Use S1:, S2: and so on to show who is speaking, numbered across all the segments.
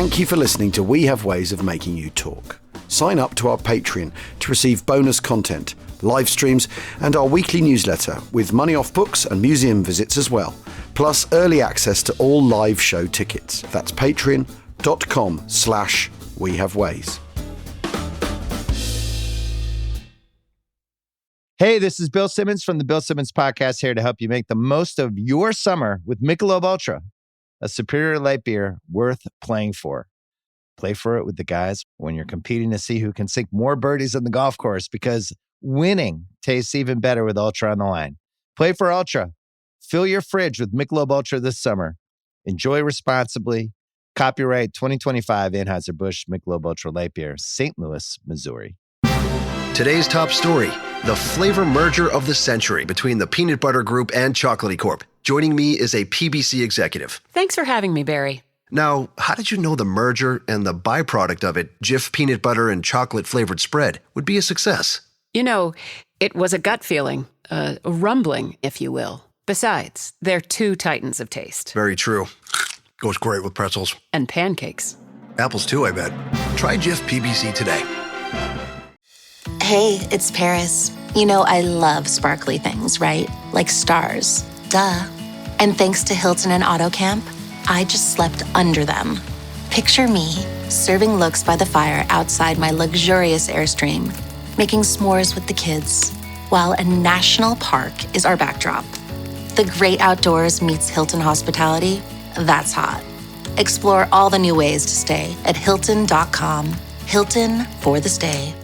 S1: Thank you for listening to We Have Ways of Making You Talk. Sign up to our Patreon to receive bonus content, live streams, and our weekly newsletter with money off books and museum visits as well, plus early access to all live show tickets. That's patreon.com/wehaveways.
S2: Hey, this is Bill Simmons from the Bill Simmons Podcast, here to help you make the most of your summer with Michelob Ultra, a superior light beer worth playing for. Play for it with the guys when you're competing to see who can sink more birdies on the golf course, because winning tastes even better with Ultra on the line. Play for Ultra. Fill your fridge with Michelob Ultra this summer. Enjoy responsibly. Copyright 2025 Anheuser-Busch Michelob Ultra Light Beer, St. Louis, Missouri.
S3: Today's top story, the flavor merger of the century between the Peanut Butter Group and Chocolatey Corp. Joining me is a PBC executive.
S4: Thanks for having me, Barry.
S3: Now, how did you know the merger and the byproduct of it, Jif peanut butter and chocolate flavored spread, would be a success?
S4: You know, it was a gut feeling, a rumbling, if you will. Besides, they're two titans of taste.
S3: Very true. Goes great with pretzels.
S4: And pancakes.
S3: Apples too, I bet. Try Jif PBC today.
S5: Hey, it's Paris. You know I love sparkly things, right? Like stars. Duh. And thanks to Hilton and AutoCamp, I just slept under them. Picture me, serving looks by the fire outside my luxurious Airstream, making s'mores with the kids, while a national park is our backdrop. The great outdoors meets Hilton hospitality. That's hot. Explore all the new ways to stay at Hilton.com. Hilton for the stay.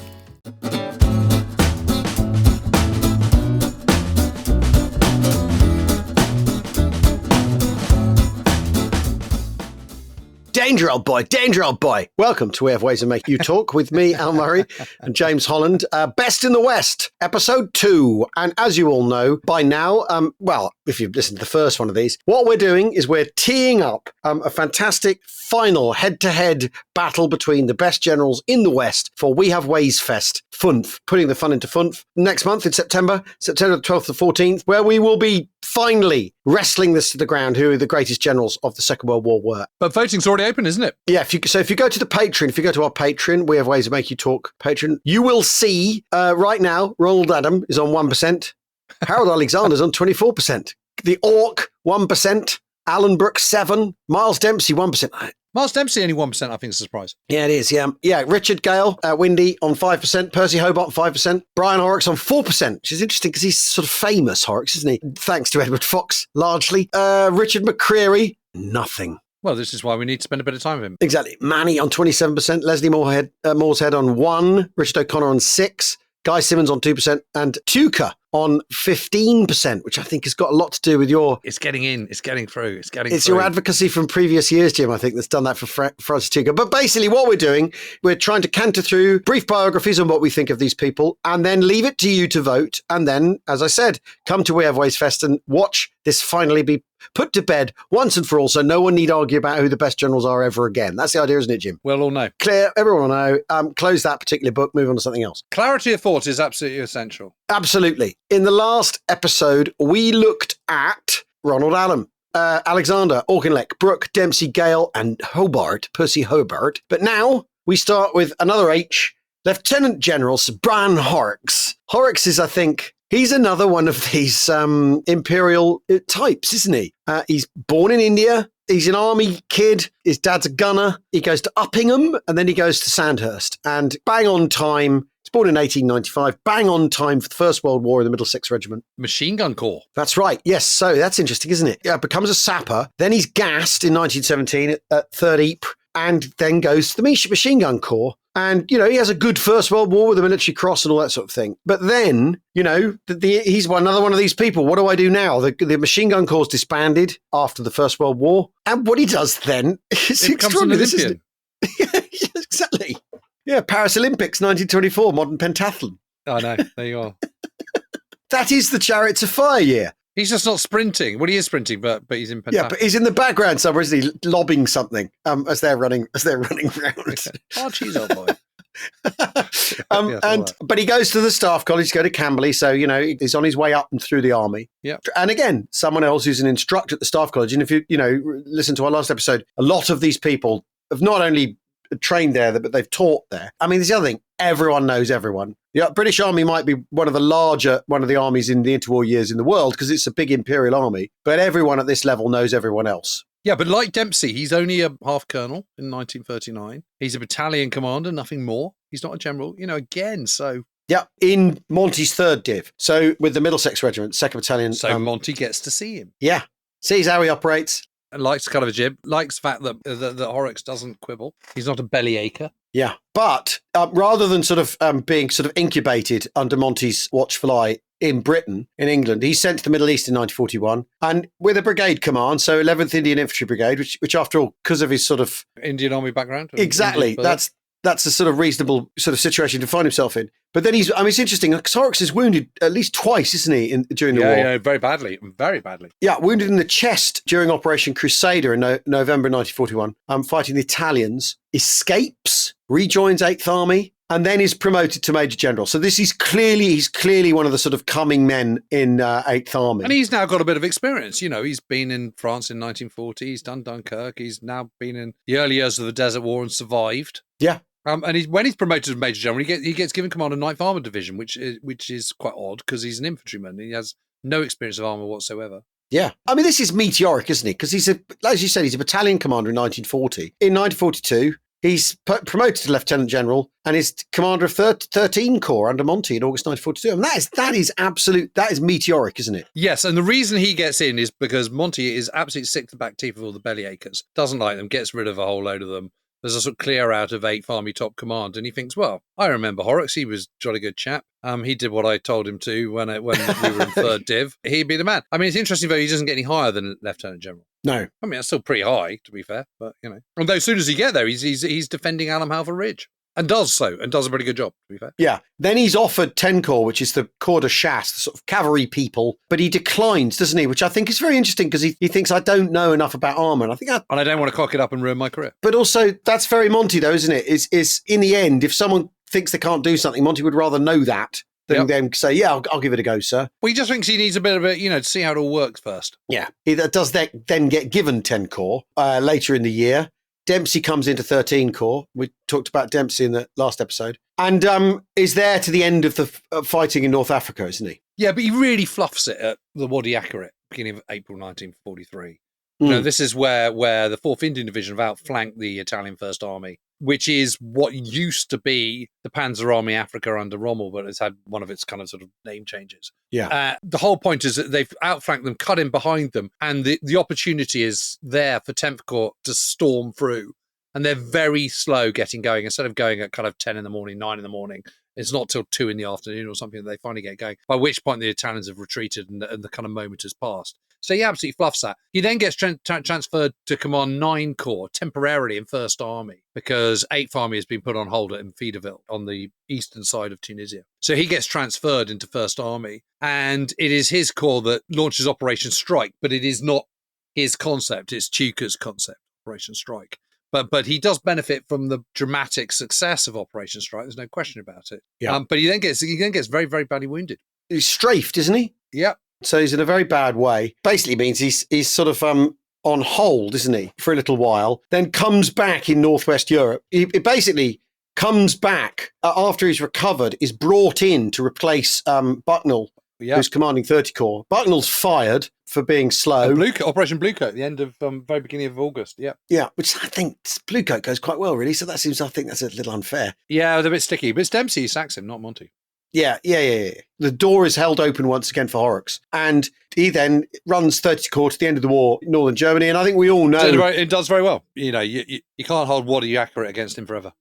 S1: Danger, old boy. Danger, old boy. Welcome to We Have Ways of Making You Talk with me, Al Murray, and James Holland. Best in the West, episode 2. And as you all know by now, well, if you've listened to the first one of these, what we're doing is we're teeing up a fantastic final head-to-head battle between the best generals in the West for We Have Ways Fest, FUNF, putting the fun into FUNF, next month in September the 12th to 14th, where we will be finally wrestling this to the ground, who the greatest generals of the Second World War were.
S6: But voting's already open, isn't it?
S1: Yeah, if you go to the Patreon, if you go to our Patreon, We Have Ways of Make You Talk Patreon, you will see right now, Ronald Adam is on 1%, Harold Alexander's on 24%, the Orc 1%, Alan Brooks 7%, Miles Dempsey 1%.
S6: Miles Dempsey only 1%, I think is a surprise.
S1: Yeah, it is, yeah. Yeah, Richard Gale, Windy on 5%, Percy Hobart 5%, Brian Horrocks on 4%, which is interesting because he's sort of famous, Horrocks, isn't he? Thanks to Edward Fox, largely. Richard McCreery, nothing.
S6: Well, this is why we need to spend a bit of time with him.
S1: Exactly. Manny on 27%, Leslie Morshead on 1%, Richard O'Connor on 6%, Guy Simonds on 2%, and Tuker on 15%, which I think has got a lot to do with your...
S6: It's getting in. It's getting through.
S1: It's your advocacy from previous years, Jim, I think, that's done that for Francis Tuker. But basically what we're doing, we're trying to canter through brief biographies on what we think of these people, and then leave it to you to vote. And then, as I said, come to We Have Ways Fest and watch this finally be put to bed once and for all, so no one need argue about who the best generals are ever again. That's the idea, isn't it, Jim?
S6: We'll all know.
S1: Clear, everyone will know. Close that particular book, move on to something else.
S6: Clarity of thought is absolutely essential.
S1: Absolutely. In the last episode, we looked at Ronald Adam, Alexander, Auchinleck, Brooke, Dempsey, Gale, and Hobart, Percy Hobart. But now we start with another H, Lieutenant General Sir Brian Horrocks. Horrocks is, I think, he's another one of these imperial types, isn't he? He's born in India. He's an army kid. His dad's a gunner. He goes to Uppingham and then he goes to Sandhurst. And bang on time. He's born in 1895. Bang on time for the First World War in the Middlesex Regiment.
S6: Machine Gun Corps.
S1: That's right. Yes. So that's interesting, isn't it? Yeah, becomes a sapper. Then he's gassed in 1917 at 3rd Ypres and then goes to the Machine Gun Corps. And, you know, he has a good First World War with the Military Cross and all that sort of thing. But then, you know, he's another one of these people. What do I do now? The Machine Gun Corps disbanded after the First World War. And what he does then is extraordinary, isn't it? Yeah, exactly. Yeah, Paris Olympics, 1924, modern pentathlon.
S6: Oh, no, there you are.
S1: That is the Chariots of Fire year.
S6: He's just not sprinting. Well, he is sprinting, but he's in pentathlon.
S1: Yeah, but he's in the background somewhere, isn't he? Lobbing something as they're running around.
S6: Oh, geez, old boy.
S1: But he goes to the staff college, go to Camberley, so you know he's on his way up and through the army.
S6: Yeah,
S1: and again, someone else who's an instructor at the staff college. And if you listen to our last episode, a lot of these people have not only trained there, but they've taught there. I mean, there's the other thing. Everyone knows everyone. Yeah, British Army might be one of the armies in the interwar years in the world because it's a big imperial army, but everyone at this level knows everyone else.
S6: Yeah, but like Dempsey, he's only a half colonel in 1939. He's a battalion commander, nothing more. He's not a general, again, so...
S1: Yeah, in Monty's 3rd Div. So with the Middlesex Regiment, 2nd Battalion.
S6: So Monty gets to see him.
S1: Yeah, sees how he operates.
S6: And likes kind of a jib, likes the fact that Horrocks doesn't quibble. He's not a bellyacre.
S1: Yeah, but rather than sort of being sort of incubated under Monty's watchful eye in Britain, in England, he's sent to the Middle East in 1941, and with a brigade command, so 11th Indian Infantry Brigade, which after all, because of his sort of...
S6: Indian Army background.
S1: Exactly, that's a sort of reasonable sort of situation to find himself in. But then it's interesting, because Horrocks is wounded at least twice, isn't he, during the war?
S6: Yeah, very badly.
S1: Yeah, wounded in the chest during Operation Crusader in November 1941, fighting the Italians, escapes, rejoins 8th Army, and then is promoted to Major General. So he's clearly one of the sort of coming men in 8th Army.
S6: And he's now got a bit of experience. He's been in France in 1940. He's done Dunkirk. He's now been in the early years of the Desert War and survived.
S1: Yeah.
S6: And when he's promoted to Major General, he gets given command of 9th Armoured Division, which is quite odd because he's an infantryman. He has no experience of armour whatsoever.
S1: Yeah. I mean, this is meteoric, isn't it? Because as you said, he's a battalion commander in 1940. In 1942, he's promoted to Lieutenant General and is commander of 13 Corps under Monty in August 1942. And that is meteoric, isn't it?
S6: Yes, and the reason he gets in is because Monty is absolutely sick to the back teeth of all the bellyachers, doesn't like them, gets rid of a whole load of them. There's a sort of clear out of 8th Army top command, and he thinks, well, I remember Horrocks. He was a jolly good chap. He did what I told him to when we were in 3rd Div. He'd be the man. I mean, it's interesting, though, he doesn't get any higher than Lieutenant General.
S1: No.
S6: I mean, that's still pretty high, to be fair, but, Although as soon as he gets there, he's defending Almhalva Ridge. And does a pretty good job, to be fair.
S1: Yeah. Then he's offered 10 Corps, which is the Corps de Chasse, the sort of cavalry people, but he declines, doesn't he? Which I think is very interesting because he thinks, I don't know enough about armour. And
S6: I don't want to cock it up and ruin my career.
S1: But also, that's very Monty, though, isn't it? Is in the end, if someone thinks they can't do something, Monty would rather know that than then say, yeah, I'll give it a go, sir.
S6: Well, he just thinks he needs a bit of it, to see how it all works first.
S1: Yeah. He does then get given 10 Corps later in the year. Dempsey comes into 13 Corps. We talked about Dempsey in the last episode. And is there to the end of the fighting in North Africa, isn't he?
S6: Yeah, but he really fluffs it at the Wadi Akarit, beginning of April 1943. This is where the 4th Indian Division have outflanked the Italian First Army, which is what used to be the Panzer Army Africa under Rommel, but it's had one of its kind of sort of name changes.
S1: Yeah.
S6: The whole point is that they've outflanked them, cut in behind them, and the opportunity is there for 10th Corps to storm through. And they're very slow getting going. Instead of going at kind of 10 in the morning, 9 in the morning, it's not till 2 in the afternoon or something that they finally get going, by which point the Italians have retreated and the kind of moment has passed. So he absolutely fluffs that. He then gets transferred to command 9 Corps temporarily in 1st Army because 8th Army has been put on hold at Enfidaville on the eastern side of Tunisia. So he gets transferred into 1st Army, and it is his corps that launches Operation Strike, but it is not his concept. It's Tuker's concept, Operation Strike. But he does benefit from the dramatic success of Operation Strike. There's no question about it.
S1: Yeah.
S6: But he then gets very, very badly wounded.
S1: He's strafed, isn't he?
S6: Yeah.
S1: So he's in a very bad way. Basically means he's sort of on hold, isn't he, for a little while, then comes back in Northwest Europe. He basically comes back after he's recovered, is brought in to replace Bucknell, who's commanding 30 Corps. Bucknell's fired for being slow.
S6: Operation Bluecoat, the end of very beginning of August. Yeah.
S1: Yeah, which I think Bluecoat goes quite well, really. So I think that's a little unfair.
S6: Yeah, they're a bit sticky. But it's Dempsey who sacks him, not Monty.
S1: Yeah. The door is held open once again for Horrocks. And he then runs 30 Corps to the end of the war in northern Germany. And I think we all know...
S6: It does very well. You can't hold Wadi Akarit against him forever.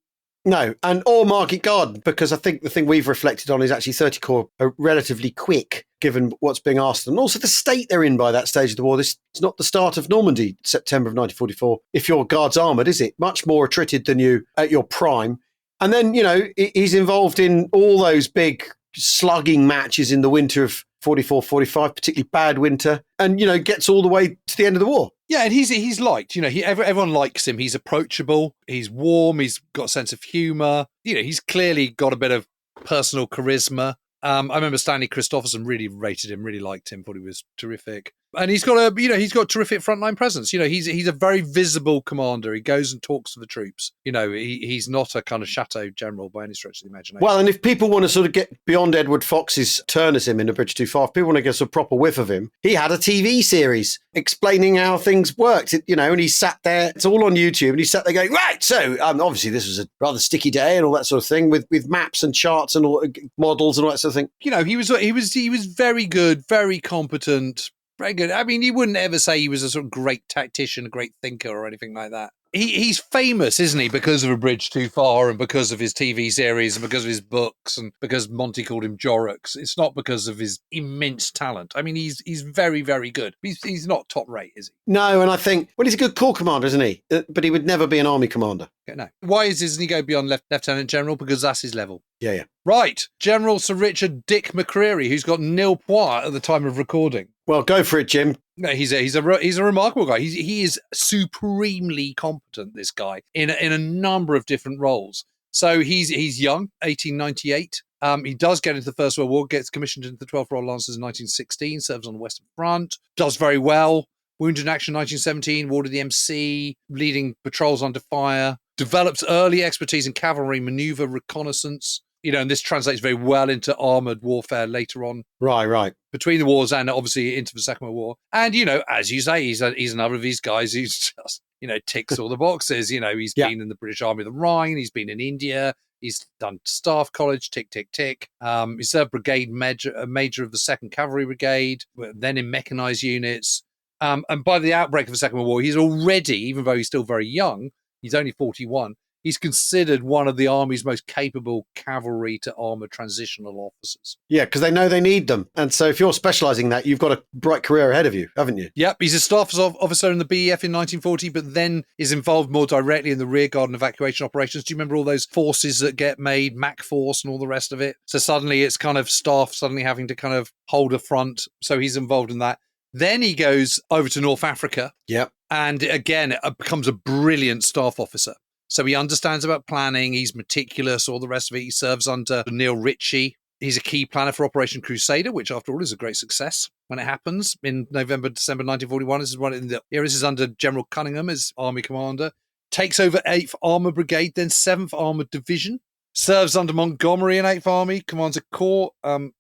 S1: No, or Market Garden, because I think the thing we've reflected on is actually 30 Corps are relatively quick, given what's being asked. And also the state they're in by that stage of the war. This is not the start of Normandy, September of 1944, if your Guards armoured, is it? Much more attrited than you at your prime. And then, he's involved in all those big slugging matches in the winter of 44-45, particularly bad winter, and, gets all the way to the end of the war.
S6: Yeah, and he's liked. Everyone likes him. He's approachable. He's warm. He's got a sense of humour. He's clearly got a bit of personal charisma. I remember Stanley Christopherson really rated him, really liked him, thought he was terrific. And he's got he's got terrific frontline presence. He's a very visible commander. He goes and talks to the troops. He's not a kind of chateau general by any stretch of the imagination.
S1: Well, and if people want to sort of get beyond Edward Fox's turn as him in A Bridge Too Far, if people want to get a proper whiff of him, he had a TV series explaining how things worked, and he sat there, it's all on YouTube, and he sat there going, right, so obviously this was a rather sticky day and all that sort of thing with maps and charts and all models and all that sort of thing.
S6: He was very good, very competent, very good. I mean, you wouldn't ever say he was a sort of great tactician, a great thinker or anything like that. He's famous, isn't he, because of A Bridge Too Far and because of his TV series and because of his books and because Monty called him Horrocks. It's not because of his immense talent. I mean, he's very, very good. He's not top rate, is he?
S1: No, and I think, he's a good corps commander, isn't he? But he would never be an army commander.
S6: No. Why doesn't he go beyond Lieutenant General? Because that's his level.
S1: Yeah.
S6: Right. General Sir Richard Dick McCreery, who's got nil points at the time of recording.
S1: Well, go for it, Jim.
S6: No, he's a remarkable guy. He is supremely competent, this guy, in a number of different roles. So he's young, 1898. He does get into the First World War, gets commissioned into the 12th Royal Lancers in 1916, serves on the Western Front, does very well. Wounded in action 1917, warded the MC, leading patrols under fire, develops early expertise in cavalry maneuver reconnaissance. And this translates very well into armoured warfare later on.
S1: Right.
S6: Between the wars and obviously into the Second World War. And, as you say, he's another of these guys who's just, ticks all the boxes. He's been in the British Army of the Rhine. He's been in India. He's done Staff College, tick, tick, tick. He served brigade major of the 2nd Cavalry Brigade, then in mechanised units. And by the outbreak of the Second World War, he's already, even though he's still very young, he's only 41, he's considered one of the Army's most capable cavalry to armour transitional officers.
S1: Yeah, because they know they need them. And so if you're specialising that, you've got a bright career ahead of you, haven't you?
S6: Yep, he's a staff officer in the BEF in 1940, but then is involved more directly in the rearguard and evacuation operations. Do you remember all those forces that get made, Mac Force and all the rest of it? So suddenly it's kind of staff suddenly having to kind of hold a front. So he's involved in that. Then he goes over to North Africa.
S1: Yep.
S6: And again, becomes a brilliant staff officer. So he understands about planning. He's meticulous, all the rest of it. He serves under Neil Ritchie. He's a key planner for Operation Crusader, which after all is a great success when it happens in November, December 1941. This is under General Cunningham as Army Commander. Takes over 8th Armour Brigade, then 7th Armoured Division. Serves under Montgomery in 8th Army, commands a corps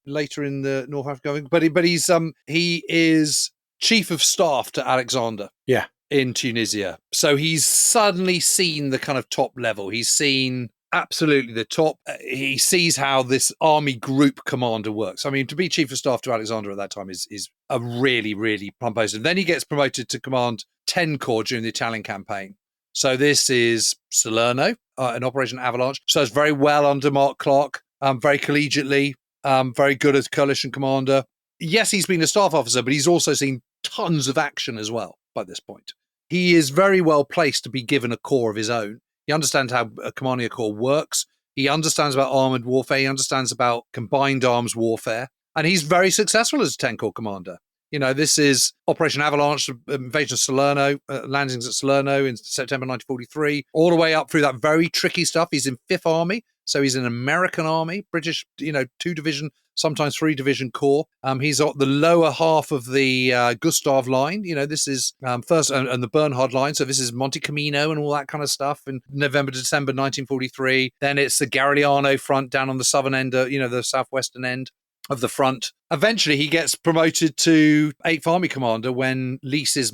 S6: later in the North Africa. But he is Chief of Staff to Alexander.
S1: Yeah.
S6: In Tunisia. So he's suddenly seen the kind of top level. He's seen absolutely the top. He sees how this army group commander works. I mean, to be Chief of Staff to Alexander at that time is a really, really plumb post. And then he gets promoted to command 10 Corps during the Italian campaign. So this is Salerno, an Operation Avalanche. So it's very well under Mark Clark, very collegiately, very good as coalition commander. Yes, he's been a staff officer, but he's also seen tons of action as well by this point. He is very well placed to be given a corps of his own. He understands how commanding a corps works. He understands about armoured warfare. He understands about combined arms warfare. And he's very successful as a 10 Corps commander. This is Operation Avalanche, invasion of Salerno, landings at Salerno in September 1943, all the way up through that very tricky stuff. He's in 5th Army, so he's in American Army, British, 2-division, sometimes 3-division corps. He's at the lower half of the Gustav line. This is first, and the Bernhard line. So this is Monte Camino and all that kind of stuff in November to December 1943. Then it's the Garigliano front down on the southern end, the southwestern end of the front. Eventually, he gets promoted to 8th Army Commander when Lease is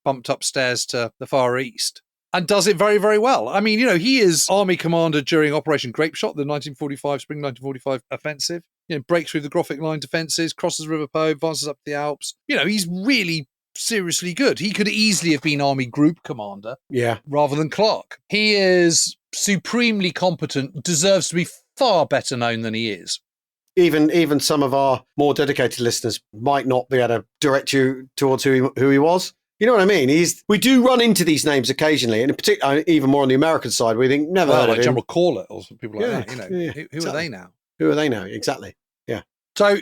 S6: bumped upstairs to the Far East. And does it very, very well. I mean, he is Army Commander during Operation Grapeshot, the spring 1945 offensive. Breaks through the Grothic Line defences, crosses River Po, advances up the Alps. He's really seriously good. He could easily have been Army Group Commander rather than Clark. He is supremely competent, deserves to be far better known than he is.
S1: Even some of our more dedicated listeners might not be able to direct you towards who he was. You know what I mean? We do run into these names occasionally, and in particular, even more on the American side, we think never heard of him.
S6: General Corlett or people like that. Who exactly. Are they now?
S1: Who are they now? Exactly. Yeah.
S6: So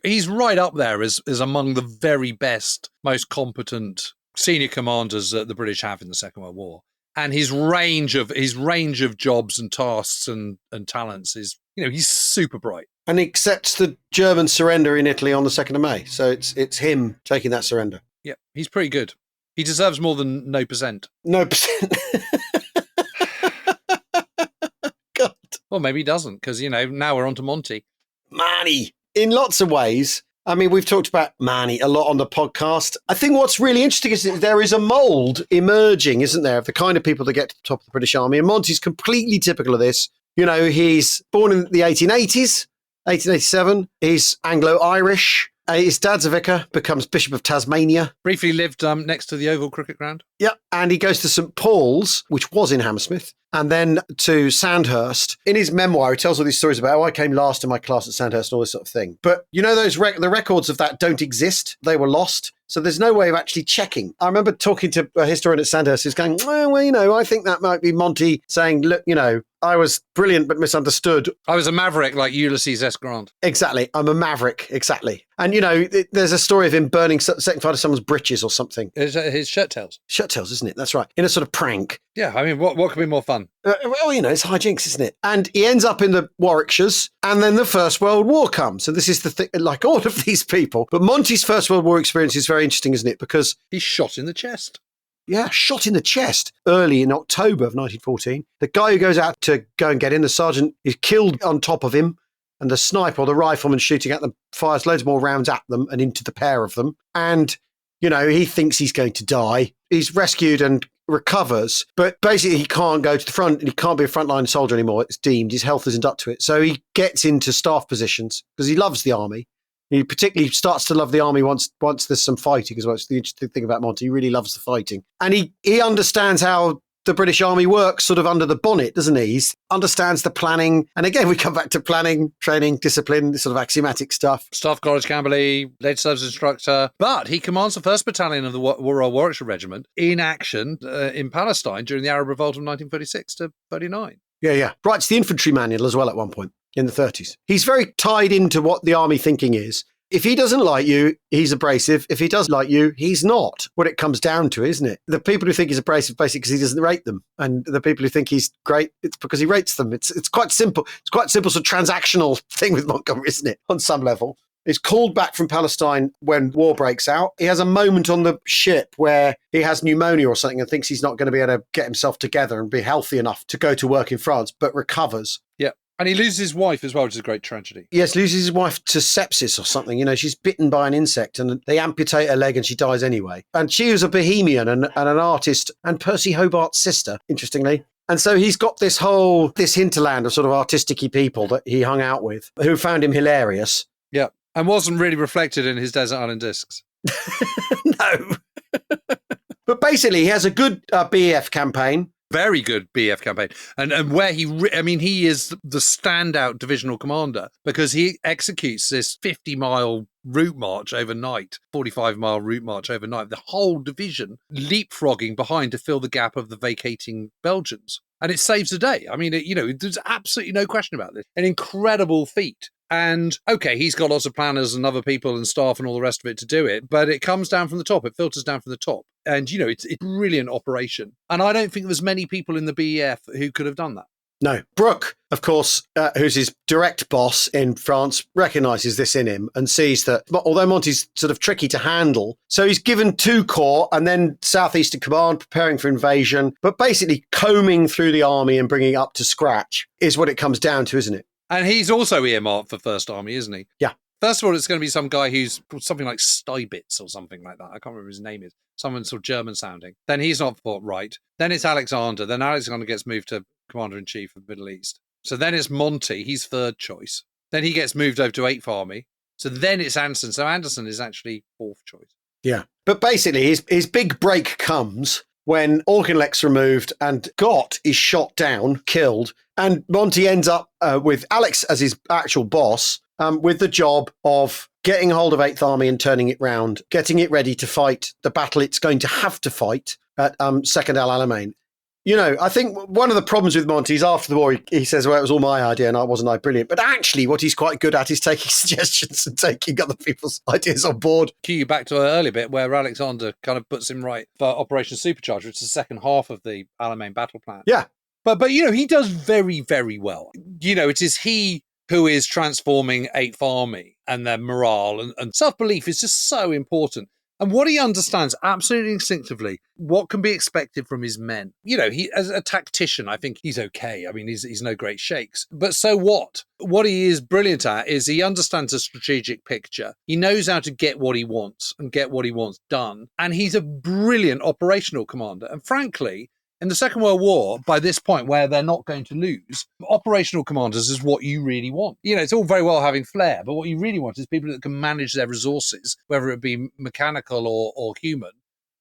S6: he's right up there as among the very best, most competent senior commanders that the British have in the Second World War. And his range of jobs and tasks and talents is, he's super bright.
S1: And he accepts the German surrender in Italy on the 2nd of May. So it's him taking that surrender.
S6: Yeah, he's pretty good. He deserves more than no percent.
S1: No percent. God.
S6: Well, maybe he doesn't, because, now we're on to Monty.
S1: Manny. In lots of ways. I mean, we've talked about Manny a lot on the podcast. I think what's really interesting is that there is a mould emerging, isn't there, of the kind of people that get to the top of the British Army. And Monty's completely typical of this. He's born in the 1880s, 1887. He's Anglo-Irish. His dad's a vicar, becomes Bishop of Tasmania.
S6: Briefly lived next to the Oval Cricket Ground.
S1: Yeah, and he goes to St Paul's, which was in Hammersmith, and then to Sandhurst. In his memoir, he tells all these stories about, I came last in my class at Sandhurst and all this sort of thing. But those the records of that don't exist. They were lost. So there's no way of actually checking. I remember talking to a historian at Sandhurst who's going, I think that might be Monty saying, look, I was brilliant but misunderstood.
S6: I was a maverick like Ulysses S. Grant.
S1: Exactly. I'm a maverick. Exactly. And, there's a story of him setting fire to someone's breeches or something.
S6: His shirt tails.
S1: Shirt tails, isn't it? That's right. In a sort of prank.
S6: Yeah, I mean, what could be more fun?
S1: It's hijinks, isn't it? And he ends up in the Warwickshires, and then the First World War comes. And this is the thing, like all of these people. But Monty's First World War experience is very interesting, isn't it? Because
S6: he's shot in the chest.
S1: Yeah, shot in the chest early in October of 1914. The guy who goes out to go and get in, the sergeant, is killed on top of him. And the sniper or the rifleman shooting at them fires loads more rounds at them and into the pair of them. And, he thinks he's going to die. He's rescued and recovers, but basically he can't go to the front and he can't be a frontline soldier anymore. It's deemed his health isn't up to it. So he gets into staff positions because he loves the army. He particularly starts to love the army once there's some fighting as well. It's the interesting thing about Monty. He really loves the fighting. And he understands how the British Army works sort of under the bonnet, doesn't he? He understands the planning. And again, we come back to planning, training, discipline, this sort of axiomatic stuff.
S6: Staff College, Camberley, later serves as instructor. But he commands the 1st Battalion of the Royal Warwickshire Regiment in action in Palestine during the Arab Revolt of 1936 to 39.
S1: Yeah. Writes the infantry manual as well at one point in the 30s. He's very tied into what the army thinking is. If he doesn't like you, he's abrasive. If he does like you, he's not. What it comes down to, isn't it? The people who think he's abrasive, basically because he doesn't rate them. And the people who think he's great, it's because he rates them. It's quite simple. It's quite simple, sort of transactional thing with Montgomery, isn't it? On some level. He's called back from Palestine when war breaks out. He has a moment on the ship where he has pneumonia or something and thinks he's not going to be able to get himself together and be healthy enough to go to work in France, but recovers.
S6: Yeah. And he loses his wife as well, which is a great tragedy.
S1: Yes, loses his wife to sepsis or something. She's bitten by an insect and they amputate her leg and she dies anyway. And she was a bohemian and an artist and Percy Hobart's sister, interestingly. And so he's got this hinterland of sort of artistic-y people that he hung out with who found him hilarious.
S6: Yeah. And wasn't really reflected in his Desert Island Discs.
S1: No. But basically, he has a good BEF campaign.
S6: Very good BF campaign. And where he is the standout divisional commander because he executes this 50-mile route march overnight, 45-mile route march overnight, the whole division leapfrogging behind to fill the gap of the vacating Belgians. And it saves the day. I mean, there's absolutely no question about this. An incredible feat. And, okay, he's got lots of planners and other people and staff and all the rest of it to do it, but it comes down from the top. It filters down from the top. And, it's a brilliant operation. And I don't think there's many people in the BEF who could have done that.
S1: No. Brooke, of course, who's his direct boss in France, recognises this in him and sees that, although Monty's sort of tricky to handle, so he's given 2 corps and then Southeastern Command, preparing for invasion, but basically combing through the army and bringing it up to scratch is what it comes down to, isn't it?
S6: And he's also earmarked for First Army, isn't he?
S1: Yeah.
S6: First of all, it's going to be some guy who's something like Stibitz or something like that. I can't remember his name is. Someone sort of German sounding. Then he's not thought right. Then it's Alexander. Then Alexander gets moved to Commander-in-Chief of the Middle East. So then it's Monty. He's 3rd choice. Then he gets moved over to 8th Army. So then it's Anderson. So Anderson is actually 4th choice.
S1: Yeah. But basically, his big break comes when Auchinleck's removed and Gott is shot down, killed, and Monty ends up with Alex as his actual boss, with the job of getting hold of 8th Army and turning it round, getting it ready to fight the battle it's going to have to fight at 2nd Al Alamein. You know, I think one of the problems with Monty is after the war, he says, well, it was all my idea and wasn't I brilliant? But actually what he's quite good at is taking suggestions and taking other people's ideas on board.
S6: Cue you back to an earlier bit where Alexander kind of puts him right for Operation Supercharger, which is the second half of the Alamein battle plan.
S1: Yeah.
S6: But you know, he does very, very well. You know, it is he who is transforming 8th Army, and their morale and self-belief is just so important. And what he understands absolutely instinctively, what can be expected from his men. You know, he as a tactician, I think he's okay. I mean, he's no great shakes. But so what? What he is brilliant at is he understands a strategic picture. He knows how to get what he wants and get what he wants done. And he's a brilliant operational commander. And frankly, in the Second World War, by this point where they're not going to lose, operational commanders is what you really want. You know, it's all very well having flair, but what you really want is people that can manage their resources, whether it be mechanical or human,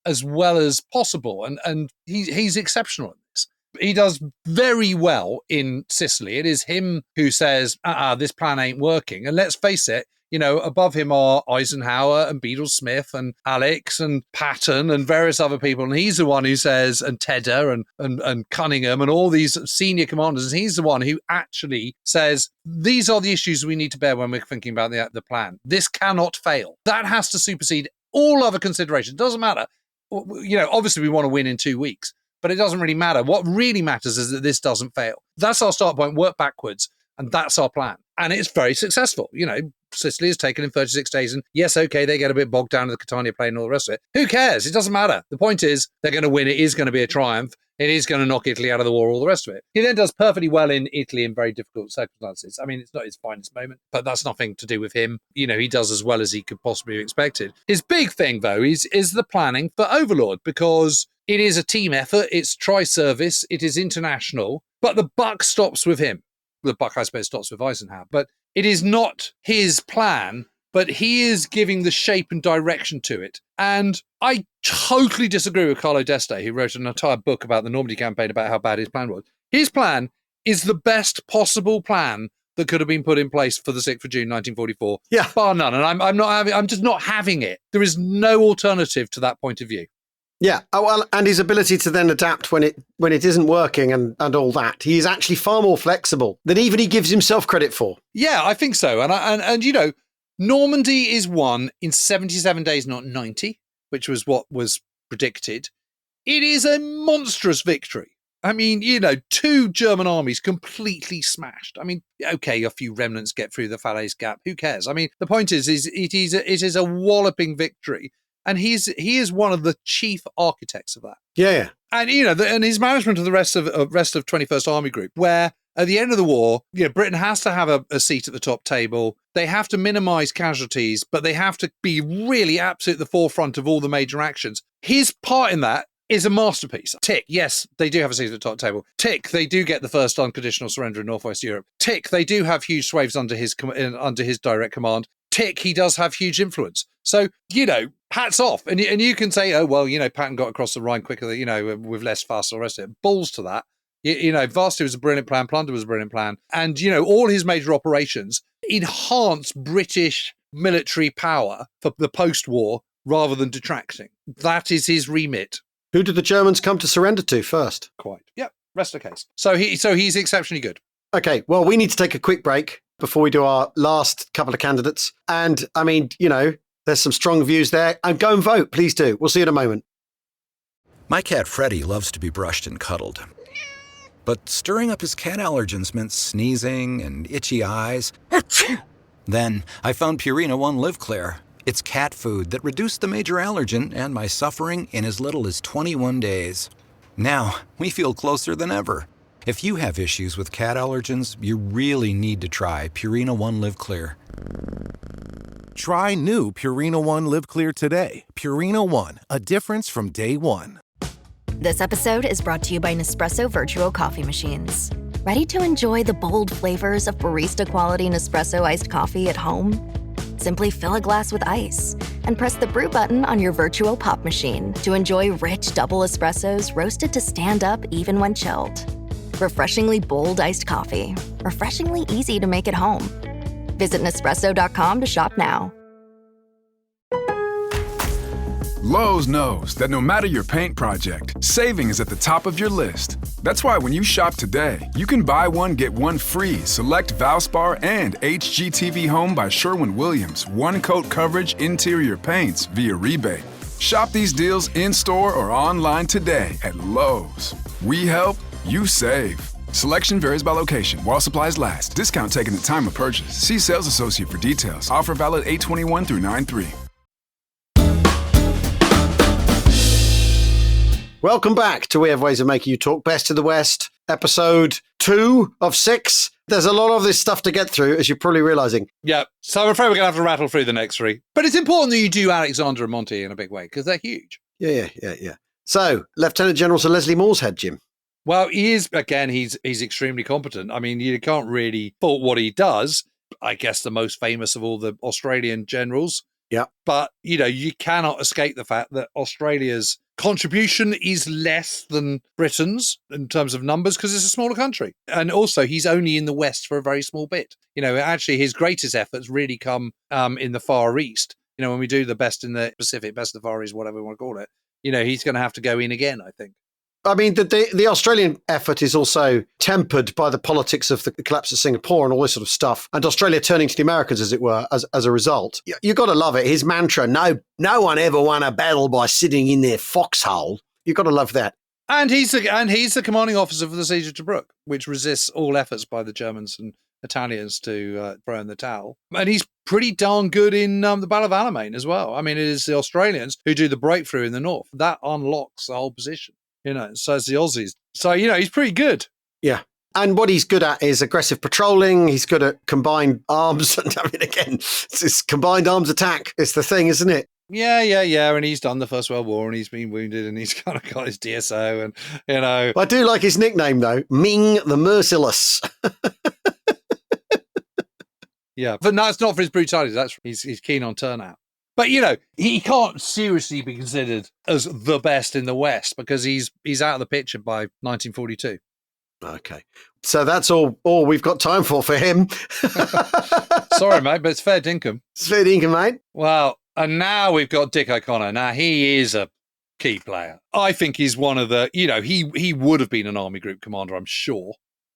S6: as well as possible. And he's exceptional at this. He does very well in Sicily. It is him who says, this plan ain't working. And let's face it, you know, above him are Eisenhower and Beadle-Smith and Alex and Patton and various other people. And he's the one who says, and Tedder and Cunningham and all these senior commanders. And he's the one who actually says, these are the issues we need to bear when we're thinking about the plan. This cannot fail. That has to supersede all other considerations. It doesn't matter. You know, obviously we want to win in 2 weeks, but it doesn't really matter. What really matters is that this doesn't fail. That's our start point, work backwards. And that's our plan. And it's very successful. You know, Sicily is taken in 36 days. And yes, okay, they get a bit bogged down in the Catania plain and all the rest of it. Who cares? It doesn't matter. The point is they're going to win. It is going to be a triumph. It is going to knock Italy out of the war, all the rest of it. He then does perfectly well in Italy in very difficult circumstances. I mean, it's not his finest moment, but that's nothing to do with him. You know, he does as well as he could possibly have expected. His big thing, though, is the planning for Overlord, because it is a team effort. It's tri-service. It is international. But the buck stops with him. The buck, I suppose, stops with Eisenhower. But it is not his plan, but he is giving the shape and direction to it. And I totally disagree with Carlo d'Este, who wrote an entire book about the Normandy campaign about how bad his plan was. His plan is the best possible plan that could have been put in place for the 6th of June, 1944.
S1: Yeah.
S6: Bar none. And I'm just not having it. There is no alternative to that point of view.
S1: Yeah, oh, well, and his ability to then adapt when it isn't working and all that. He is actually far more flexible than even he gives himself credit for.
S6: Yeah, I think so. And you know, Normandy is won in 77 days, not 90, which was what was predicted. It is a monstrous victory. I mean, you know, 2 German armies completely smashed. I mean, okay, a few remnants get through the Falaise Gap. Who cares? I mean, the point is it is a walloping victory. And he is one of the chief architects of that.
S1: Yeah.
S6: And, you know, and his management of the rest of 21st Army Group, where at the end of the war, you know, Britain has to have a seat at the top table. They have to minimize casualties, but they have to be really absolutely at the forefront of all the major actions. His part in that is a masterpiece. Tick, yes, they do have a seat at the top table. Tick, they do get the first unconditional surrender in Northwest Europe. Tick, they do have huge swathes under his direct command. Tick, he does have huge influence. So, you know, hats off. And you can say, oh, well, you know, Patton got across the Rhine quicker, you know, with less fuss or the rest of it. Balls to that. You know, Varsity was a brilliant plan. Plunder was a brilliant plan. And, you know, all his major operations enhance British military power for the post-war rather than detracting. That is his remit.
S1: Who did the Germans come to surrender to first?
S6: Quite. Yep. Rest of the case. So he's exceptionally good.
S1: Okay. Well, we need to take a quick break before we do our last couple of candidates. And I mean, you know, there's some strong views there. And go and vote, please do. We'll see you in a moment.
S7: My cat Freddie loves to be brushed and cuddled. But stirring up his cat allergens meant sneezing and itchy eyes. Then I found Purina One Live Clear. It's cat food that reduced the major allergen and my suffering in as little as 21 days. Now, we feel closer than ever. If you have issues with cat allergens, you really need to try Purina One Live Clear.
S8: Try new Purina One Live Clear today. Purina One, a difference from day one.
S9: This episode is brought to you by Nespresso Virtual Coffee Machines. Ready to enjoy the bold flavors of barista-quality Nespresso iced coffee at home? Simply fill a glass with ice and press the brew button on your virtual pop machine to enjoy rich double espressos roasted to stand up even when chilled. Refreshingly bold iced coffee. Refreshingly easy to make at home. Visit Nespresso.com to shop now.
S10: Lowe's knows that no matter your paint project, saving is at the top of your list. That's why when you shop today, you can buy one, get one free select Valspar and HGTV Home by Sherwin-Williams one-coat coverage interior paints via rebate. Shop these deals in-store or online today at Lowe's. We help, you save. Selection varies by location. While supplies last. Discount taken at time of purchase. See sales associate for details. Offer valid 8/21 through 9/3.
S1: Welcome back to We Have Ways of Making You Talk, Best in the West, episode 2 of 6. There's a lot of this stuff to get through, as you're probably realising.
S6: Yeah, so I'm afraid we're going to have to rattle through the next 3. But it's important that you do Alexander and Monty in a big way, because they're huge.
S1: Yeah. So, Lieutenant General Sir Leslie Morshead, Jim.
S6: Well, he is, again, he's extremely competent. I mean, you can't really fault what he does. I guess the most famous of all the Australian generals.
S1: Yeah.
S6: But, you cannot escape the fact that Australia's contribution is less than Britain's in terms of numbers because it's a smaller country. And also, he's only in the West for a very small bit. Actually, his greatest efforts really come in the Far East. When we do the best in the Pacific, best of the Far East, whatever we want to call it, he's going to have to go in again, I think.
S1: I mean, the Australian effort is also tempered by the politics of the collapse of Singapore and all this sort of stuff, and Australia turning to the Americans, as it were, as a result. You got to love it. His mantra: no one ever won a battle by sitting in their foxhole. You got to love that.
S6: And he's the commanding officer for the siege of Tobruk, which resists all efforts by the Germans and Italians to throw in the towel. And he's pretty darn good in the Battle of Alamein as well. I mean, it is the Australians who do the breakthrough in the north. That unlocks the whole position. So it's the Aussies. So, he's pretty good.
S1: Yeah. And what he's good at is aggressive patrolling. He's good at combined arms. I mean, again, it's this combined arms attack. It's the thing, isn't it?
S6: Yeah. And he's done the First World War and he's been wounded and he's kind of got his DSO and,
S1: I do like his nickname, though. Ming the Merciless.
S6: Yeah. But no, it's not for his brutality. He's keen on turnout. But, he can't seriously be considered as the best in the West because he's out of the picture by 1942.
S1: Okay. So that's all we've got time for him.
S6: Sorry, mate, but it's fair dinkum.
S1: It's fair dinkum, mate.
S6: Well, and now we've got Dick O'Connor. Now, he is a key player. I think he's one of the, he would have been an army group commander, I'm sure.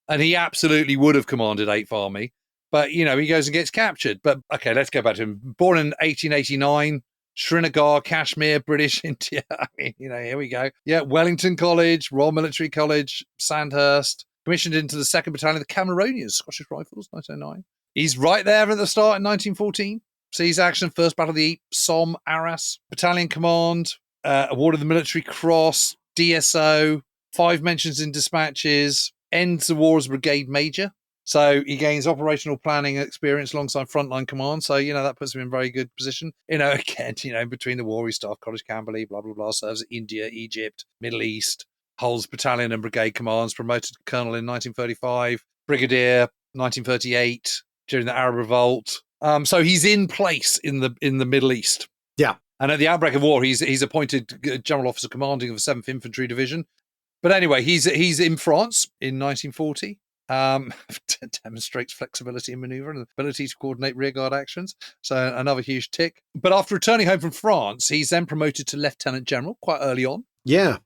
S6: And he absolutely would have commanded 8th Army. But, he goes and gets captured. But, okay, let's go back to him. Born in 1889, Srinagar, Kashmir, British India. I mean, here we go. Yeah, Wellington College, Royal Military College, Sandhurst. Commissioned into the 2nd Battalion of the Cameronians, Scottish Rifles, 1909. He's right there at the start in 1914. Sees action, First Battle of the Somme, Arras. Battalion Command, awarded the Military Cross, DSO, 5 mentions in dispatches, ends the war as Brigade Major. So he gains operational planning experience alongside frontline command. So, that puts him in very good position. Again, between the war, he staff College Camberley, blah, blah, blah, serves at India, Egypt, Middle East, holds battalion and brigade commands, promoted to colonel in 1935, brigadier 1938 during the Arab Revolt. So he's in place in the Middle East.
S1: Yeah.
S6: And at the outbreak of war, he's appointed general officer commanding of the 7th Infantry Division. But anyway, he's in France in 1940. Demonstrates flexibility in manoeuvre and ability to coordinate rearguard actions. So another huge tick. But after returning home from France, he's then promoted to Lieutenant General quite early on.
S1: Yeah.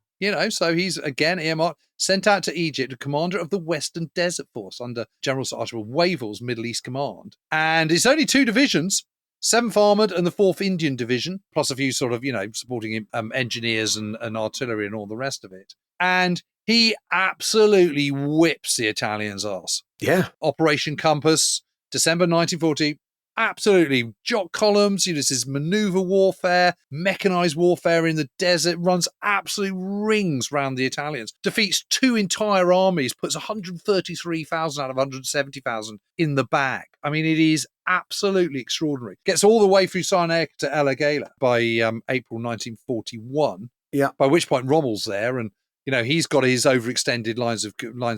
S6: So he's again earmarked, sent out to Egypt, commander of the Western Desert Force under General Sir Archibald Wavell's Middle East Command. And it's only 2 divisions, 7th Armoured and the 4th Indian Division, plus a few sort of, supporting engineers and artillery and all the rest of it. And he absolutely whips the Italians' arse.
S1: Yeah.
S6: Operation Compass, December 1940. Absolutely. Jot columns, this is maneuver warfare, mechanized warfare in the desert, runs absolute rings round the Italians, defeats 2 entire armies, puts 133,000 out of 170,000 in the bag. I mean, it is absolutely extraordinary. Gets all the way through Sinai to El Agheila by April 1941.
S1: Yeah.
S6: By which point Rommel's there and he's got his overextended lines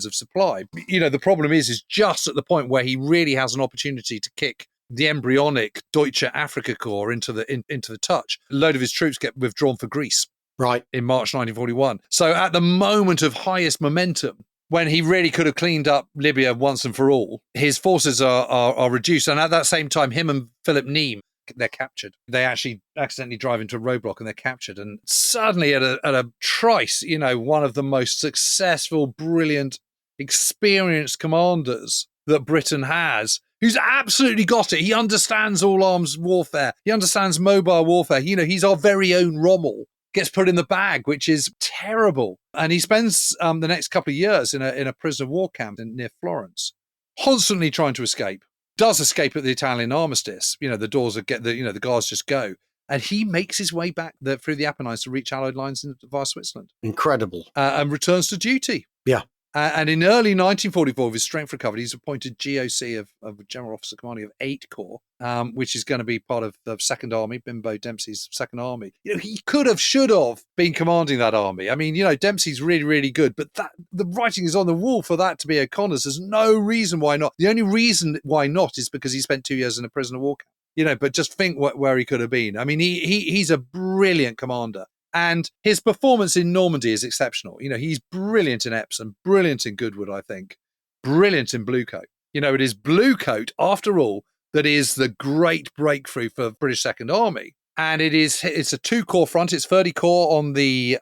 S6: of supply. The problem is just at the point where he really has an opportunity to kick the embryonic Deutsche Afrika Corps into the touch. A load of his troops get withdrawn for Greece.
S1: Right.
S6: In March 1941. So at the moment of highest momentum, when he really could have cleaned up Libya once and for all, his forces are reduced. And at that same time, him and Philip Neame they're captured. They actually accidentally drive into a roadblock and they're captured. And suddenly at a trice, one of the most successful, brilliant, experienced commanders that Britain has, who's absolutely got it. He understands all arms warfare. He understands mobile warfare. He's our very own Rommel. Gets put in the bag, which is terrible. And he spends the next couple of years in a prisoner of war camp near Florence, constantly trying to escape. Does escape at the Italian armistice. The doors the guards just go. And he makes his way back through the Apennines to reach Allied lines via Switzerland.
S1: Incredible.
S6: And returns to duty.
S1: Yeah.
S6: And in early 1944, with his strength recovered, he's appointed GOC of General Officer Commanding of 8 Corps, which is going to be part of the Second Army, Bimbo Dempsey's Second Army. He should have been commanding that army. I mean, Dempsey's really, really good, but the writing is on the wall for that to be O'Connor's. There's no reason why not. The only reason why not is because he spent 2 years in a prisoner of war camp. But just think where he could have been. I mean, he's a brilliant commander. And his performance in Normandy is exceptional. He's brilliant in Epsom, brilliant in Goodwood, I think, brilliant in Bluecoat. It is Bluecoat, after all, that is the great breakthrough for British Second Army. And it's a 2-corps front. It's 30 Corps on the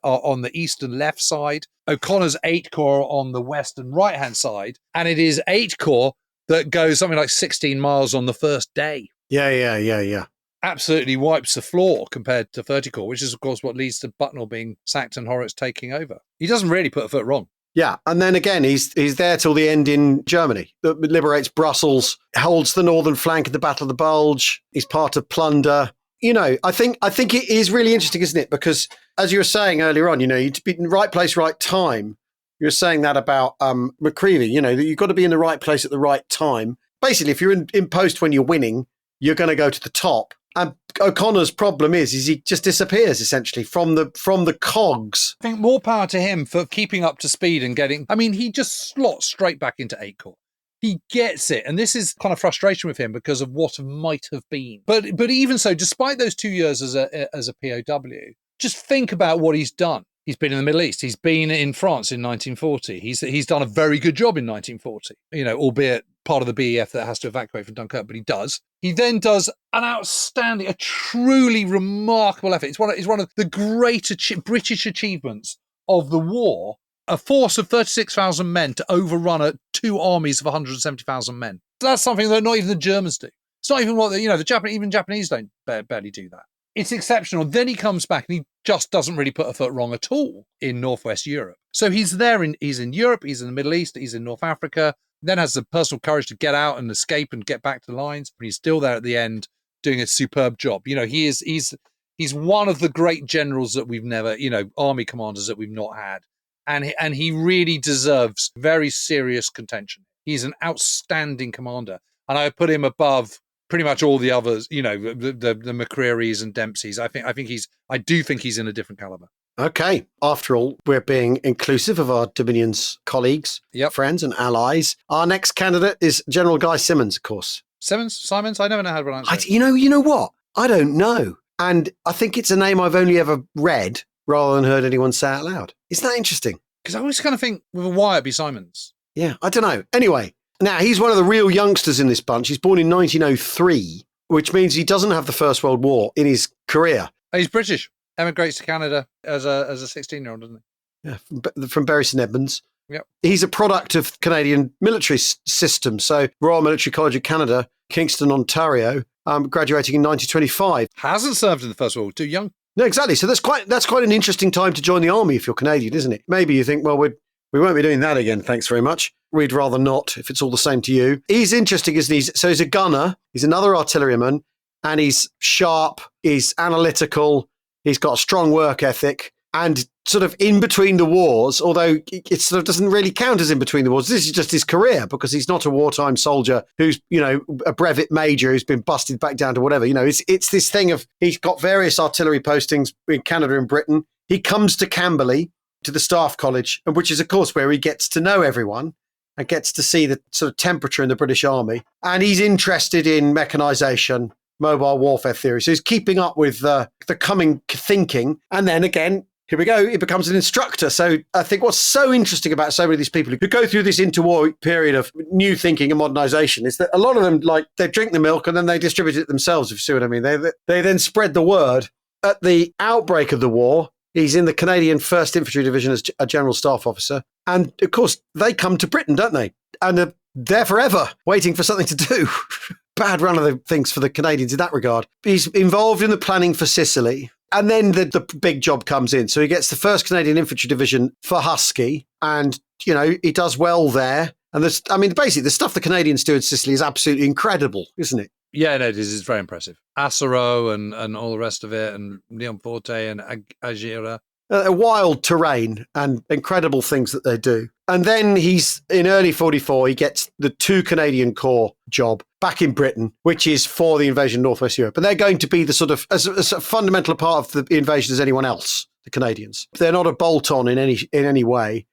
S6: east and left side, O'Connor's 8 Corps on the west and right-hand side. And it is 8 Corps that goes something like 16 miles on the first day.
S1: Yeah.
S6: Absolutely wipes the floor compared to 30 Corps, which is, of course, what leads to Bucknell being sacked and Horrocks taking over. He doesn't really put a foot wrong.
S1: Yeah, and then again, he's there till the end in Germany. Liberates Brussels, holds the northern flank at the Battle of the Bulge. He's part of plunder. I think it is really interesting, isn't it? Because as you were saying earlier on, you'd be in the right place, right time. You were saying that about McCreery, that you've got to be in the right place at the right time. Basically, if you're in post when you're winning, you're going to go to the top. And O'Connor's problem is he just disappears essentially from the cogs.
S6: I think more power to him for keeping up to speed and he just slots straight back into 8 Corps. He gets it. And this is kind of frustration with him because of what might have been. But even so, despite those 2 years as a POW, just think about what he's done. He's been in the Middle East. He's been in France in 1940. He's done a very good job in 1940, albeit part of the BEF that has to evacuate from Dunkirk, but he does. He then does a truly remarkable effort. It's one of the great British achievements of the war, a force of 36,000 men to overrun 2 armies of 170,000 men. That's something that not even the Germans do. It's not even what the Japanese don't barely do that. It's exceptional. Then he comes back and he just doesn't really put a foot wrong at all in Northwest Europe. So he's in Europe, he's in the Middle East, he's in North Africa, then has the personal courage to get out and escape and get back to the lines. But he's still there at the end doing a superb job. He's one of the great generals that we've never, army commanders that we've not had. And he really deserves very serious contention. He's an outstanding commander. And I put him above pretty much all the others, the McCreerys and Dempseys. I do think he's in a different caliber.
S1: Okay. After all, we're being inclusive of our Dominion's colleagues, friends and allies. Our next candidate is General Guy Simonds, of course.
S6: Simonds? I never know how to pronounce it.
S1: You know what? I don't know. And I think it's a name I've only ever read rather than heard anyone say out loud. Isn't that interesting?
S6: Because I always kind of think with a Y it'd be Simonds.
S1: Yeah, I don't know. Anyway, now he's one of the real youngsters in this bunch. He's born in 1903, which means he doesn't have the First World War in his career.
S6: He's British. Emigrates to Canada as a 16-year-old, doesn't he?
S1: Yeah, from Bury St Edmunds.
S6: Yep.
S1: He's a product of Canadian military system. So Royal Military College of Canada, Kingston, Ontario, graduating in 1925.
S6: Hasn't served in the First World War, too young.
S1: No, exactly. So that's quite an interesting time to join the army if you're Canadian, isn't it? Maybe you think, well, we won't be doing that again, thanks very much. We'd rather not, if it's all the same to you. He's interesting, isn't he? So he's a gunner, he's another artilleryman, and he's sharp, he's analytical, he's got a strong work ethic, and sort of in between the wars, although it sort of doesn't really count as in between the wars, this is just his career, because he's not a wartime soldier who's, a brevet major who's been busted back down to whatever. It's this thing of he's got various artillery postings in Canada and Britain. He comes to Camberley, to the Staff College, which is, of course, where he gets to know everyone and gets to see the sort of temperature in the British Army. And he's interested in mechanisation, mobile warfare theory. So he's keeping up with the coming thinking. And then again, here we go, he becomes an instructor. So I think what's so interesting about so many of these people who go through this interwar period of new thinking and modernization is that a lot of them, like, they drink the milk and then they distribute it themselves, if you see what I mean. They then spread the word. At the outbreak of the war, he's in the Canadian 1st Infantry Division as a General Staff Officer. And, of course, they come to Britain, don't they? And they're there forever, waiting for something to do. Bad run of the things for the Canadians in that regard. He's involved in the planning for Sicily. And then the big job comes in. So he gets the 1st Canadian Infantry Division for Husky. And, you know, he does well there. And basically, the stuff the Canadians do in Sicily is absolutely incredible, isn't it?
S6: Yeah, no, it is. It's very impressive. Acero and all the rest of it, and Leon Forte and Agira.
S1: A wild terrain and incredible things that they do. And then he's, in early 44, he gets the 2 Canadian Corps job back in Britain, which is for the invasion of Northwest Europe. And they're going to be the sort of as fundamental a part of the invasion as anyone else, the Canadians. They're not a bolt-on in any way.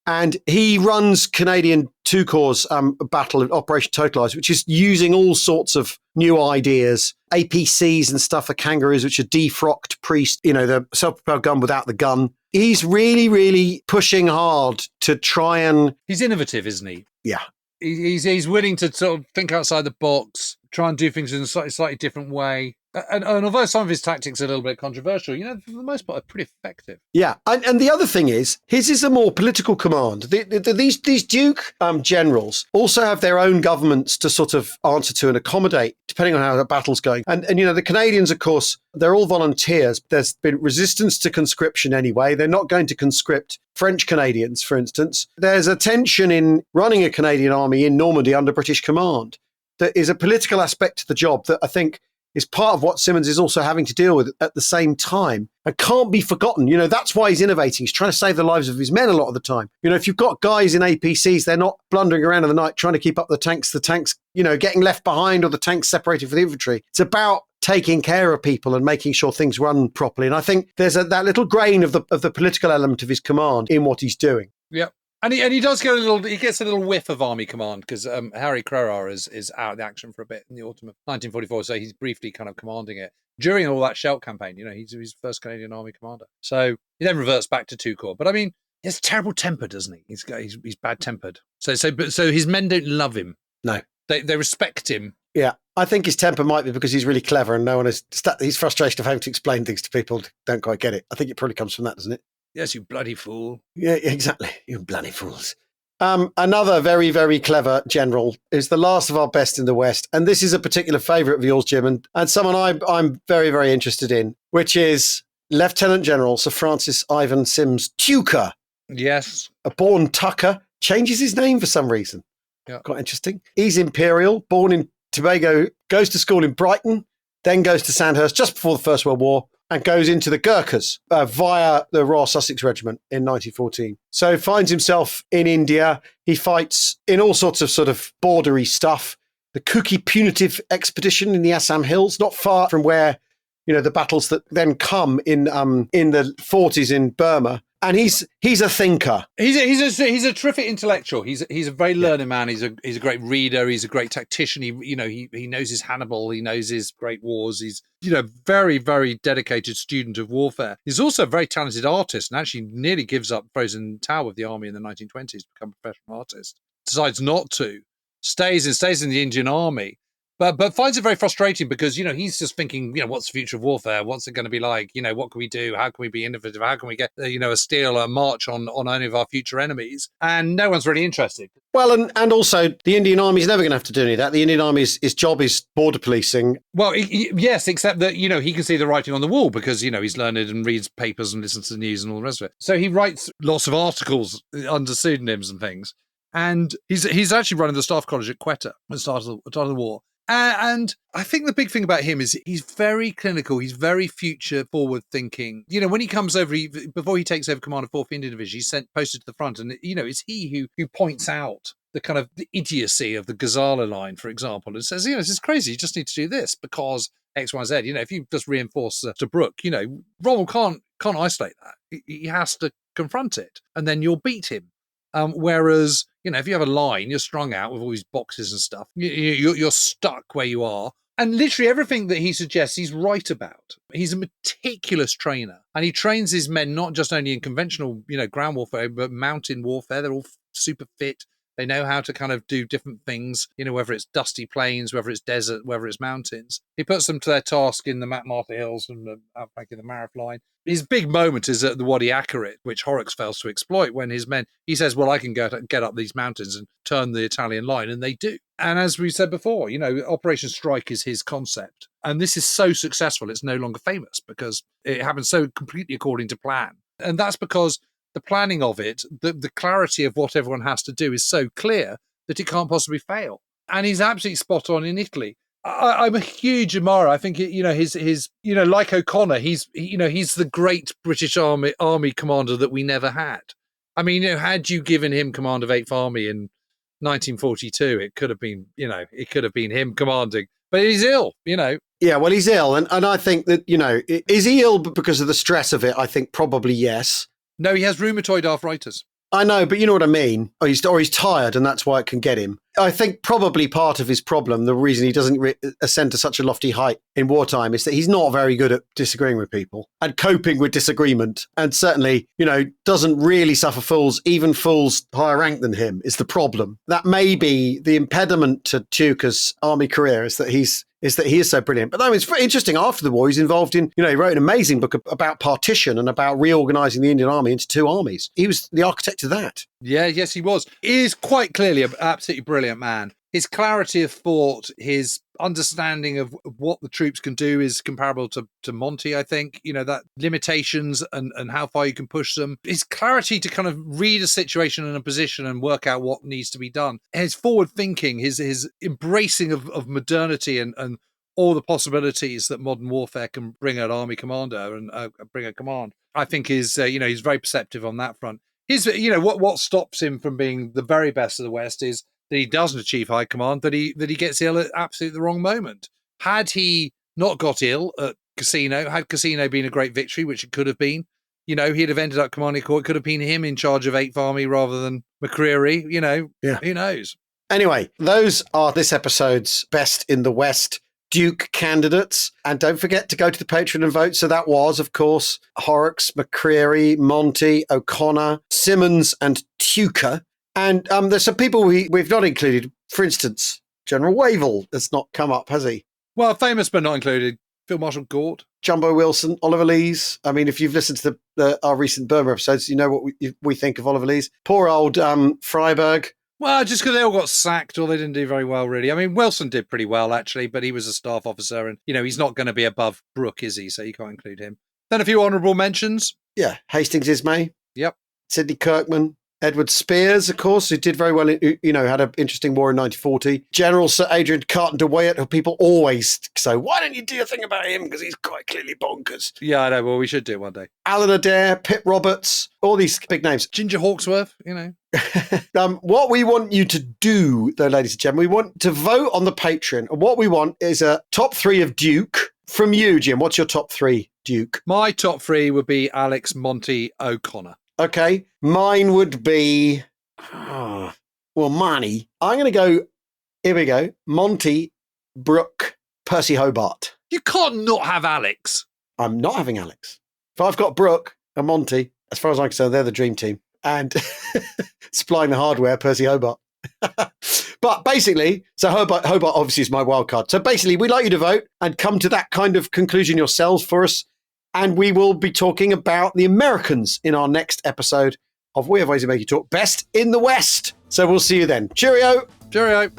S1: And he runs Canadian 2 Corps battle, Operation Totalize, which is using all sorts of new ideas, APCs and stuff for kangaroos, which are defrocked priest, you know, the self-propelled gun without the gun. He's really, really pushing hard to try and...
S6: He's innovative, isn't he?
S1: Yeah.
S6: He's willing to sort of think outside the box, try and do things in a slightly different way. And although some of his tactics are a little bit controversial, you know, for the most part, are pretty effective.
S1: Yeah, and the other thing is, his is a more political command. These Duke generals also have their own governments to sort of answer to and accommodate, depending on how the battle's going. And you know, the Canadians, of course, they're all volunteers. There's been resistance to conscription anyway. They're not going to conscript French Canadians, for instance. There's a tension in running a Canadian army in Normandy under British command. There is a political aspect to the job that I think is part of what Simonds is also having to deal with at the same time and can't be forgotten. You know, that's why he's innovating. He's trying to save the lives of his men a lot of the time. You know, if you've got guys in APCs, they're not blundering around in the night trying to keep up the tanks, you know, getting left behind or the tanks separated from the infantry. It's about taking care of people and making sure things run properly. And I think there's that little grain of the political element of his command in what he's doing.
S6: Yeah. And he does get he gets a little whiff of army command because Harry Crowar is out of the action for a bit in the autumn of 1944, so he's briefly kind of commanding it during all that Scheldt campaign. You know, he's first Canadian Army commander, so he then reverts back to 2 Corps. But I mean, he has terrible temper, doesn't he? He's bad tempered. So his men don't love him.
S1: No,
S6: they respect him.
S1: Yeah, I think his temper might be because he's really clever and no one is. His frustration of having to explain things to people don't quite get it. I think it probably comes from that, doesn't it?
S6: Yes, you bloody fool.
S1: Yeah, exactly. You bloody fools. Another very, very clever general is the last of our best in the West. And this is a particular favourite of yours, Jim, and someone I'm very, very interested in, which is Lieutenant General Sir Francis Ivan Sims Tuker.
S6: Yes.
S1: A born Tucker, changes his name for some reason.
S6: Yeah.
S1: Quite interesting. He's Imperial, born in Tobago, goes to school in Brighton, then goes to Sandhurst just before the First World War, and goes into the Gurkhas via the Royal Sussex Regiment in 1914. So finds himself in India. He fights in all sorts of sort of bordery stuff. The Kuki Punitive Expedition in the Assam Hills, not far from where, you know, the battles that then come in the 40s in Burma. And he's a thinker.
S6: He's a terrific intellectual. He's a very learned man. He's a great reader. He's a great tactician. He knows his Hannibal. He knows his great wars. He's very, very dedicated student of warfare. He's also a very talented artist and actually nearly gives up Frozen Tower with the army in the 1920s to become a professional artist. Decides not to. Stays in the Indian army. But finds it very frustrating because, you know, he's just thinking, you know, what's the future of warfare? What's it going to be like? You know, what can we do? How can we be innovative? How can we get, a steel march on any of our future enemies? And no one's really interested.
S1: Well, and also the Indian Army is never going to have to do any of that. The Indian Army's job is border policing.
S6: Well, yes, except that, you know, he can see the writing on the wall because, you know, he's learned and reads papers and listens to the news and all the rest of it. So he writes lots of articles under pseudonyms and things. And he's actually running the staff college at Quetta at the start of the war. And I think the big thing about him is he's very clinical. He's very future forward thinking. You know, when he comes over, before he takes over command of 4th Indian Division, he's posted to the front. And, you know, it's he who points out the kind of the idiocy of the Ghazala line, for example, and says, you know, this is crazy. You just need to do this because X, Y, Z. You know, if you just reinforce Tobruk, you know, Rommel can't isolate that. He has to confront it and then you'll beat him. Whereas, you know, if you have a line, you're strung out with all these boxes and stuff. You're stuck where you are. And literally everything that he suggests, he's right about. He's a meticulous trainer, and he trains his men not just only in conventional, ground warfare, but mountain warfare. They're all super fit. They know how to kind of do different things, whether it's dusty plains, whether it's desert, whether it's mountains. He puts them to their task in the McMartha Hills and the outback in the Marif line. His big moment is at the Wadi Akarit, which Horrocks fails to exploit when his men, he says, well, I can get up these mountains and turn the Italian line, and they do. And as we said before, Operation Strike is his concept. And this is so successful, it's no longer famous because it happens so completely according to plan. And that's because the planning of it, the clarity of what everyone has to do is so clear that it can't possibly fail. And he's absolutely spot on in Italy. I'm a huge admirer. I think, his like O'Connor, he's the great British Army commander that we never had. I mean, had you given him command of 8th Army in 1942, it could have been him commanding. But he's ill,
S1: Yeah, well, he's ill. And I think that, is he ill because of the stress of it? I think probably yes.
S6: No, he has rheumatoid arthritis.
S1: I know, but you know what I mean? Or he's tired, and that's why it can get him. I think probably part of his problem, the reason he doesn't ascend to such a lofty height in wartime, is that he's not very good at disagreeing with people and coping with disagreement. And certainly, doesn't really suffer fools, even fools higher rank than him, is the problem. That may be the impediment to Tuker's army career, is that he is so brilliant. But it's very interesting. After the war, he's involved in, he wrote an amazing book about partition and about reorganizing the Indian army into 2 armies. He was the architect of that.
S6: Yeah, yes, he was. He is quite clearly an absolutely brilliant man. His clarity of thought, his understanding of what the troops can do is comparable to Monty, I think. That limitations and how far you can push them. His clarity to kind of read a situation and a position and work out what needs to be done. His forward thinking, his embracing of modernity and all the possibilities that modern warfare can bring an army commander and bring a command, I think is, he's very perceptive on that front. What stops him from being the very best of the West is that he doesn't achieve high command, that he gets ill at absolutely the wrong moment. Had he not got ill at Casino, had Casino been a great victory, which it could have been, he'd have ended up commanding corps. It could have been him in charge of 8th Army rather than McCreery, Who knows?
S1: Anyway, those are this episode's Best in the West Duke candidates. And don't forget to go to the Patreon and vote. So that was, of course, Horrocks, McCreery, Monty, O'Connor, Simonds, and Tuker. And there's some people we've not included. For instance, General Wavell has not come up, has he?
S6: Well, famous but not included. Field Marshal Gort.
S1: Jumbo Wilson, Oliver Lees. I mean, if you've listened to our recent Burma episodes, you know what we think of Oliver Lees. Poor old Freiberg.
S6: Well, just because they all got sacked or they didn't do very well, really. I mean, Wilson did pretty well, actually, but he was a staff officer and, he's not going to be above Brooke, is he? So you can't include him. Then a few honourable mentions.
S1: Yeah, Hastings Ismay.
S6: Yep.
S1: Sidney Kirkman. Edward Spears, of course, who did very well, had an interesting war in 1940. General Sir Adrian Carter-Wyatt, who people always say, why don't you do a thing about him? Because he's quite clearly bonkers.
S6: Yeah, I know. Well, we should do it one day.
S1: Alan Adair, Pitt Roberts, all these big names.
S6: Ginger Hawksworth,
S1: What we want you to do, though, ladies and gentlemen, we want to vote on the Patreon. And what we want is a top 3 of Duke. From you, Jim, what's your top 3, Duke?
S6: My top 3 would be Alex, Monty, O'Connor.
S1: Okay, mine would be, Marnie. I'm going to go, here we go, Monty, Brooke, Percy Hobart.
S6: You can't not have Alex.
S1: I'm not having Alex. If I've got Brooke and Monty, as far as I'm concerned, they're the dream team. And supplying the hardware, Percy Hobart. But basically, so Hobart obviously is my wild card. So basically, we'd like you to vote and come to that kind of conclusion yourselves for us. And we will be talking about the Americans in our next episode of We Have Ways to Make You Talk Best in the West. So we'll see you then. Cheerio.
S6: Cheerio.